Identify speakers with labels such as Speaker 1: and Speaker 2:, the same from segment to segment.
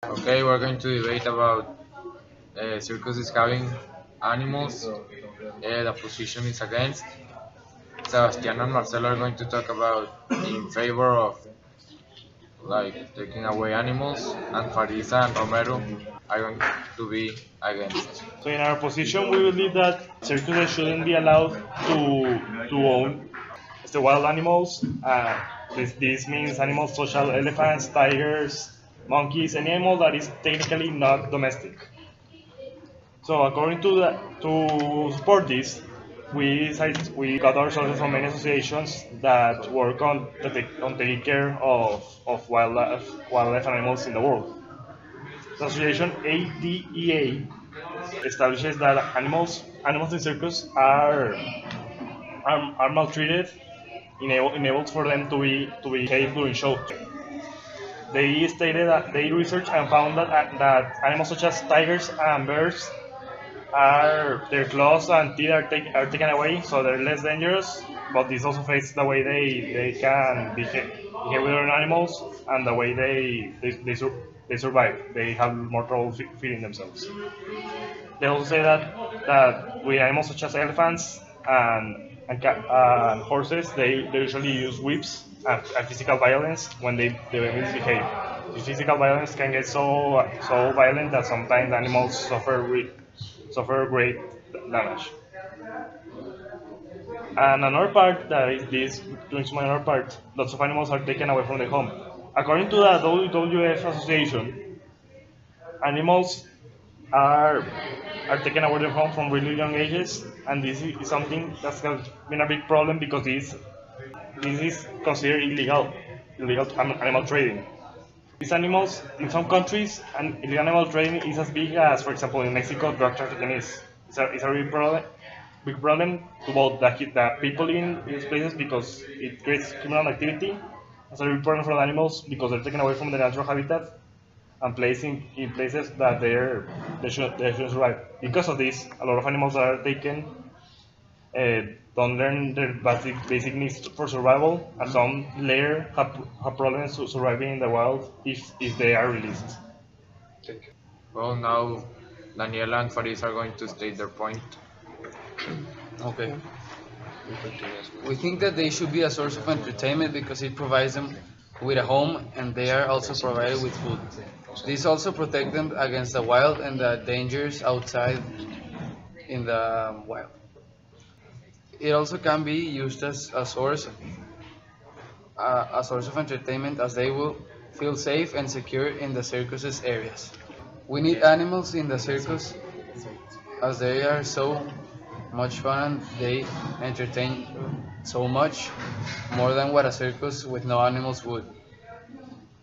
Speaker 1: Okay, we're going to debate about circuses having animals. The position is against. Sebastian and Marcelo are going to talk about in favor of like taking away animals, and Farisa and Romero are going to be against.
Speaker 2: So in our position, we believe that circuses shouldn't be allowed to own the wild animals. This means animals such as elephants, tigers, monkeys, any animal that is technically not domestic. So according to to support this, we got our sources from many associations that work on taking care of wildlife animals in the world. The association ADEA establishes that animals in circus are maltreated, enabled for them to behave during show. They stated that they researched and found that animals such as tigers and bears are their claws and teeth are taken away, so they're less dangerous. But this also affects the way they can behave with other animals and the way they survive. They have more trouble feeding themselves. They also say that with animals such as elephants and horses, they usually use whips and physical violence when they misbehave. The physical violence can get so violent that sometimes animals suffer great damage. And another part that is this brings to another part, lots of animals are taken away from their home. According to the WWF Association, animals are are taken away from home from really young ages, and this is something that's been a big problem because this is considered illegal animal trading. These animals, in some countries, and illegal animal trading is as big as, for example, in Mexico, drug trafficking is. It's a big problem to both the people living in these places because it creates criminal activity. It's a big problem for the animals because they're taken away from their natural habitat and placed in places that they shouldn't survive. Because of this, a lot of animals that are taken uh, don't learn their basic needs for survival, and some later have problems surviving in the wild if they are released.
Speaker 1: Well, now Daniela and Faris are going to state their point.
Speaker 3: Okay. We think that they should be a source of entertainment because it provides them with a home and they are also provided with food. This also protects them against the wild and the dangers outside in the wild. It also can be used as a source of entertainment as they will feel safe and secure in the circus's areas. We need animals in the circus as they are so much fun and they entertain so much more than what a circus with no animals would.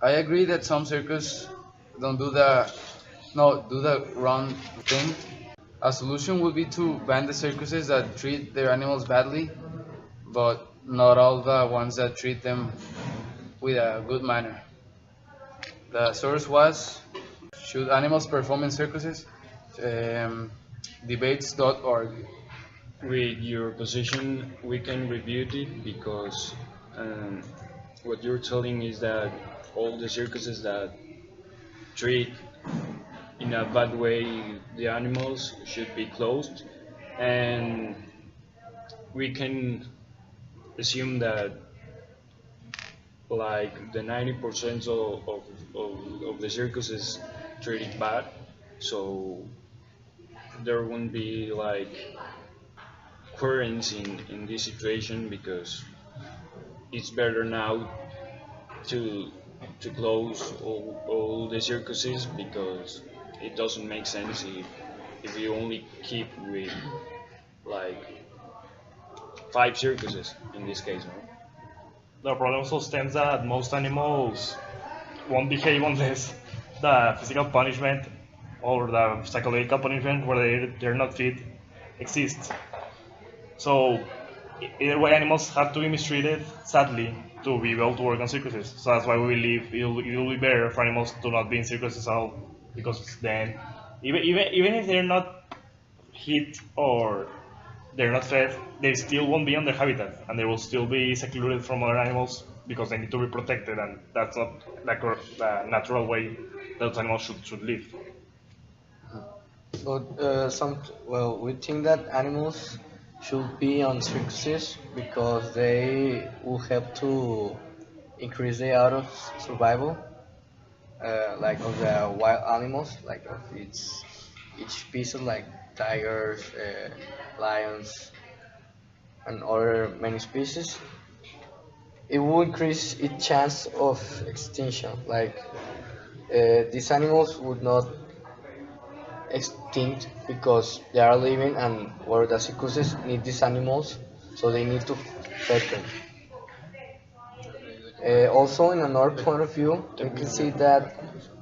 Speaker 3: I agree that some circus don't do the no do the wrong thing. A solution would be to ban the circuses that treat their animals badly, but not all the ones that treat them with a good manner. The source was should animals perform in circuses? Um, debates.org.
Speaker 4: With your position, we can review it because um, what you're telling is that all the circuses that treat in a bad way the animals should be closed, and we can assume that like the 90% of the circuses treat it bad, so there won't be like currents in this situation because it's better now to close all the circuses because it doesn't make sense if you only keep with like 5 circuses in this case, no?
Speaker 2: The problem also stems that most animals won't behave unless the physical punishment or the psychological punishment where they're not fit exists. So either way, animals have to be mistreated, sadly, to be able to work on circuses. So that's why we believe it will be better for animals to not be in circuses at all, because then even if they're not hit or they're not fed, they still won't be on their habitat, and they will still be secluded from other animals because they need to be protected, and that's not like the natural way those animals should live.
Speaker 3: But we think that animals should be on circuses because they will help to increase the odds of survival, like of the wild animals, like of each species, like tigers, lions, and other many species. It will increase its chance of extinction. Like these animals would not extinct because they are living and where the circuses need these animals, so they need to feed them. Also, in another point of view, we can see that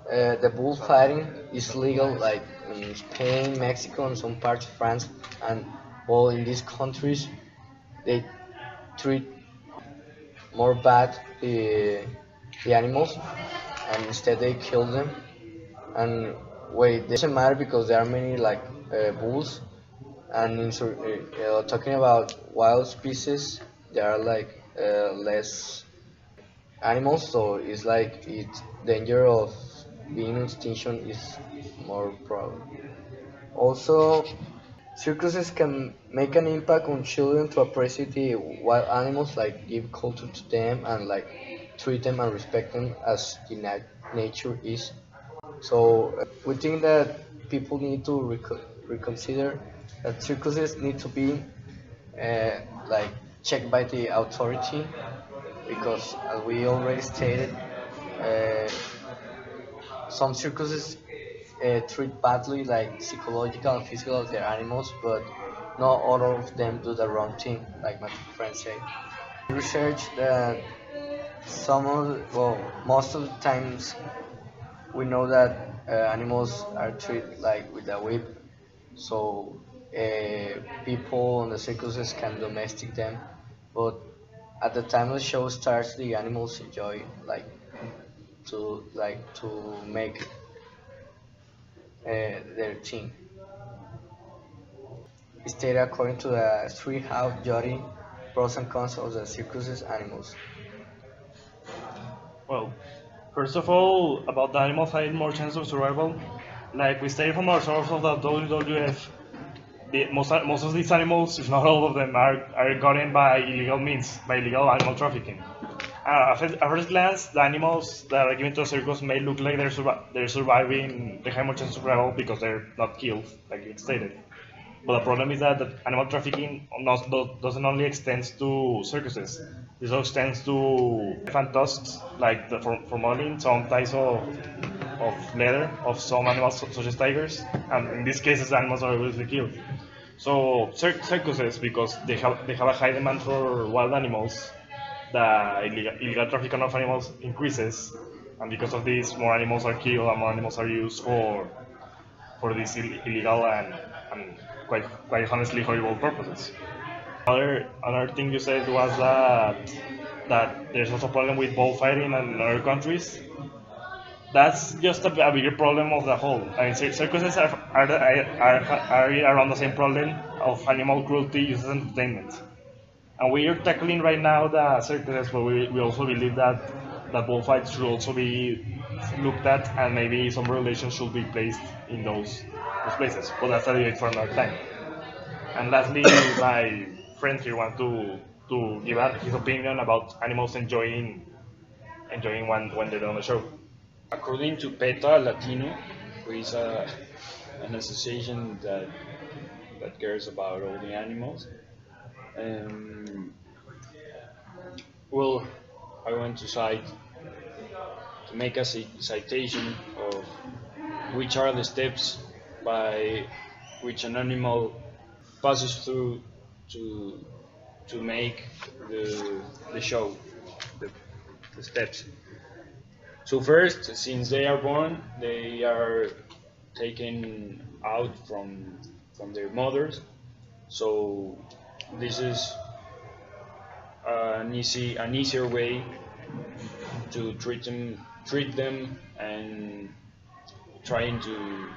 Speaker 3: the bullfighting is legal, like in Spain, Mexico, and some parts of France, and well, in these countries, they treat more bad the animals, and instead they kill them. And wait, it doesn't matter because there are many like bulls, and talking about wild species, there are like less animals, so it's like its danger of being extinction is more problem. Also, circuses can make an impact on children to appreciate the wild animals, like give culture to them and like treat them and respect them as the nature is. So we think that people need to reconsider that circuses need to be uh, like checked by the authority because as we already stated, uh, some circuses treat badly like psychological and physical of their animals, but not all of them do the wrong thing, like my friend said. Research that most of the times we know that animals are treated like with a whip, so people on the circuses can domestic them, but at the time the show starts, the animals enjoy to make their thing. Stated according to the three-house Jody pros and cons of the circuses animals.
Speaker 2: Well, first of all, about the animals having more chance of survival, like we stated from our source of the WWF, most of these animals, if not all of them, are gotten by illegal means, by illegal animal trafficking. At first glance, the animals that are given to a circus may look like they're surviving, they have more chance of survival because they're not killed, like it stated. But the problem is that the animal trafficking doesn't only extend to circuses. This also extends to elephant tusks, like for modeling some types of leather of some animals such as tigers, and in these cases the animals are obviously killed. So circuses, because they have a high demand for wild animals, the illegal trafficking of animals increases, and because of this, more animals are killed and more animals are used for these illegal and quite honestly horrible purposes. Another thing you said was that there's also a problem with bullfighting in other countries. That's just a bigger problem of the whole. I mean, circuses are around the same problem of animal cruelty used as entertainment. And we are tackling right now the circuses, but we also believe that bullfights should also be looked at, and maybe some regulations should be placed in those places. But that's a debate for another time. And lastly, my friend here wants to give out his opinion about animals enjoying when they're on the show.
Speaker 4: According to PETA Latino, who is an association that cares about all the animals, um, well, I want to make a citation of which are the steps by which an animal passes through to make the show, the, the steps. So first, since they are born, they are taken out from their mothers. So this is an easier way to treat them and trying to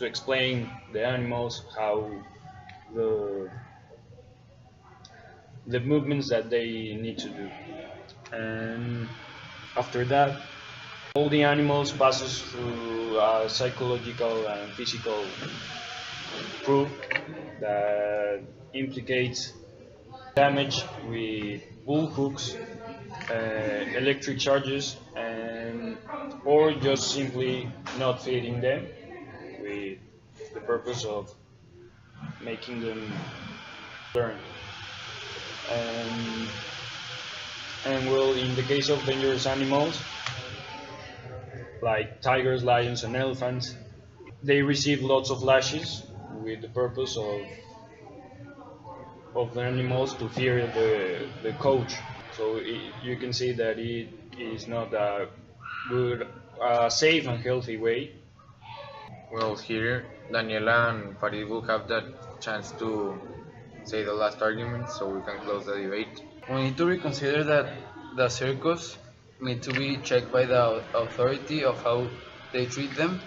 Speaker 4: explain the animals how the the movements that they need to do. And after that, all the animals passes through a psychological and physical proof that implicates damage with bull hooks, electric charges, and or just simply not feeding them with the purpose of making them learn. And, and well, in the case of dangerous animals like tigers, lions, and elephants, they receive lots of lashes with the purpose of the animals to fear the coach. So you can see that it is not a good, safe and healthy way.
Speaker 1: Well, here Daniela and Farid will have that chance to say the last argument, so we can close the debate.
Speaker 3: We need to reconsider that the circus need to be checked by the authority of how they treat them.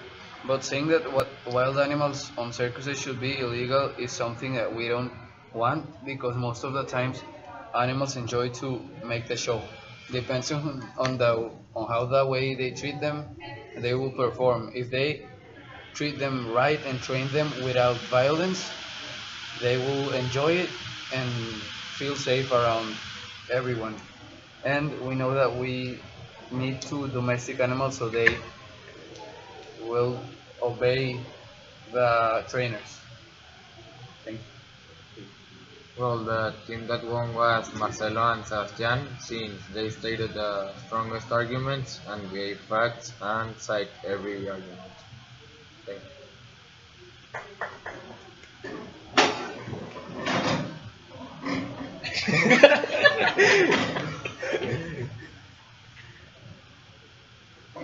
Speaker 3: But saying that what wild animals on circuses should be illegal is something that we don't want because most of the times animals enjoy to make the show. Depends on how the way they treat them, they will perform. If they treat them right and train them without violence, they will enjoy it and feel safe around everyone. And we know that we need to domestic animals so they will obey the trainers. Thank you.
Speaker 1: Well, the team that won was Marcelo and Sebastian, since they stated the strongest arguments and gave facts and cite every argument. Thank you.